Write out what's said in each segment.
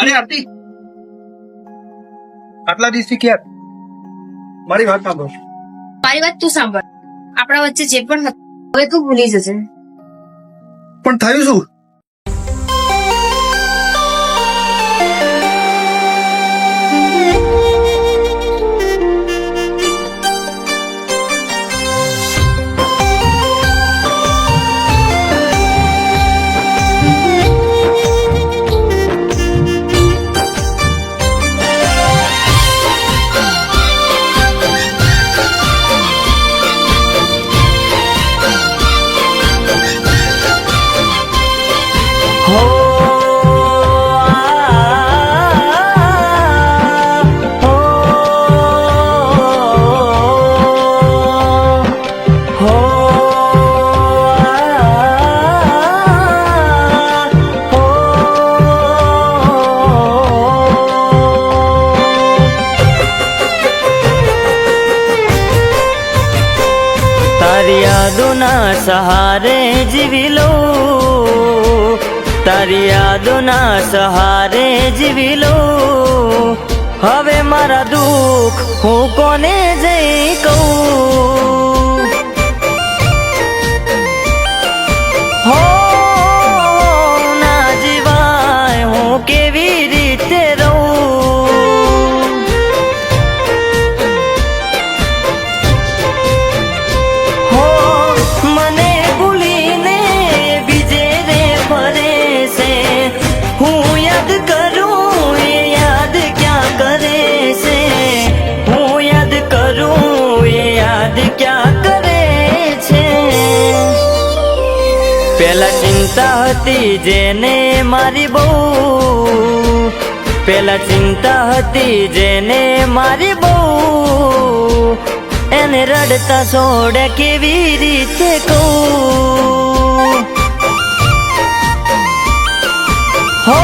અરે આરતી, આટલા દિવસથી ક્યાં? મારી વાત સાંભળ. મારી વાત તું સાંભળ. આપણા વચ્ચે જે પણ હતું હવે તું ભૂલી જજે. પણ થયું શું? તારી યાદોના સહારે જીવી લો, તારી યાદોના સહારે જીવી લો. હવે મારા દુઃખ હું કોને જઈ કહું? હો ના જીવાય હું કેવી રીતે રહું? હો મને ભૂલીને બીજે રે ફરે છે. હું યાદ કરું એ યાદ ક્યાં કરે છે? હું યાદ કરું એ યાદ ક્યાં કરે છે? પેલા ચિંતા હતી જેને મારી બહુ, પેલા ચિંતા હતી જેને મારી બહુ, એને રડતા છોડે કેવી રીતે કહું? હો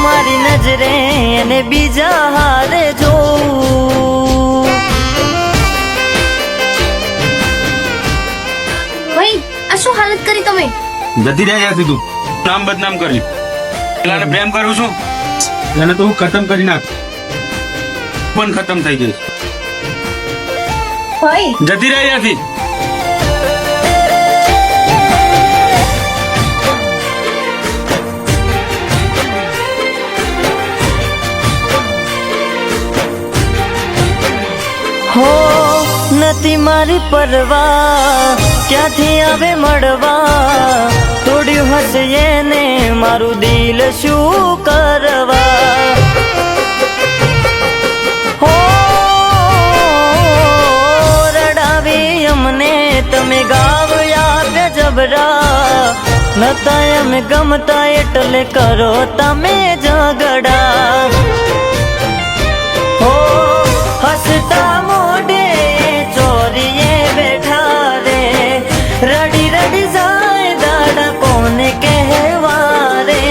મારી નજરે એને બીજા હારે જોઉં. ભાઈ આ શું હાલત કરી તમે? જતી રહ્યા ત્યાંથી તું નામ બદનામ કર્યું. પેલાને પ્રેમ કરું છું એને તો હું ખતમ કરી નાખ, પણ ખતમ થઈ ગઈ. ભાઈ જતી રહ્યા ત્યાંથી. હો નથી મારી પરવા, ક્યાંથી આવે મળવા? તોડ્યું હશે એને મારું દિલ શું કરવા? હો રડાવી અમને તમે ગાવ આપ્યા જબરા, નતા એમ ગમતા એટલે કરો તમે ઝઘડા. હો હસતા મોઢે ચોરીએ બેઠા રે, રડી રડી જાય દાડા કોને કહેવા રે?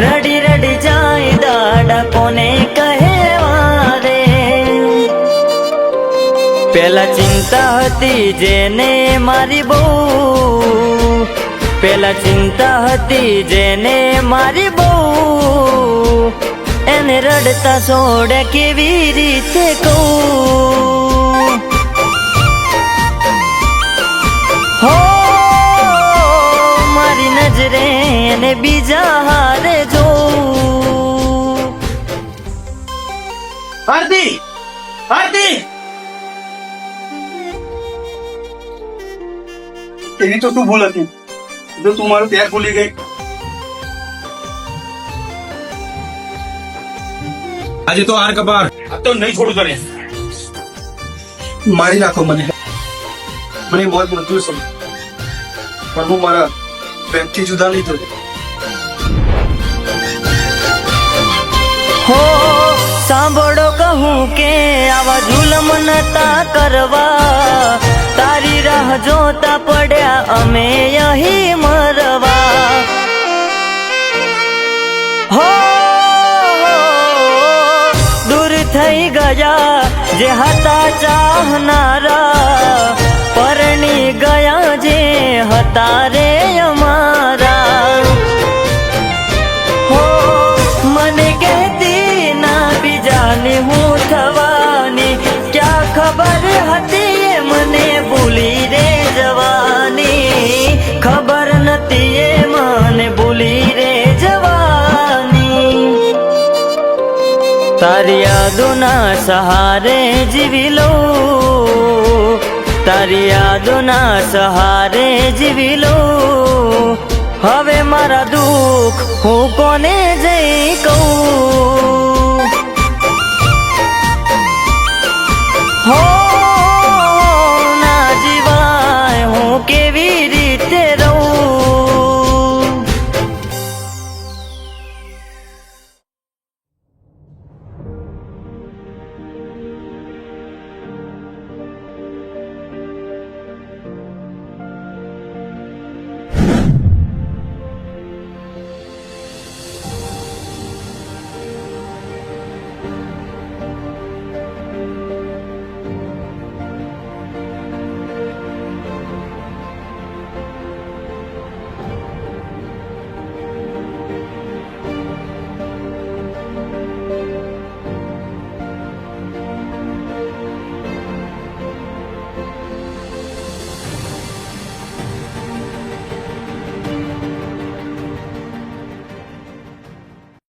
રડી રડી જાય દાડા કોને કહેવા રે? પેલા ચિંતા હતી જેને મારી બહુ, પેલા ચિંતા હતી જેને મારી બહુ, એને રડતા છોડે કેવી રીતે કહું? હો મારી નજરે એને બીજા હારે જોઉં. આરતી, આરતી, એની તો શું ભૂલ હતી જો તું મારું પ્યાર ભૂલી ગઈ? આજે તો હાર કપાર, આ તો નહીં છોડું તને. મારી નાખો મને, મને બહુ મજબૂર છું, પણ હું મારા પ્રેમથી જુદા નહીં થયો. હો સાંભળો કહું કે આવા જુલમ નતા કરવા, તારી રાહ જોતા પડ્યા અમે અહીં મરવા. હો દૂર થઈ ગયા જે હતા ચાહનારા, પરણી ગયા જે હતા રે અમારા. હો તારી યાદોના સહારે જીવી લઉં, તારી યાદોના સહારે જીવી લઉં. હવે મારા દુઃખ હું કોને જઈ કહું.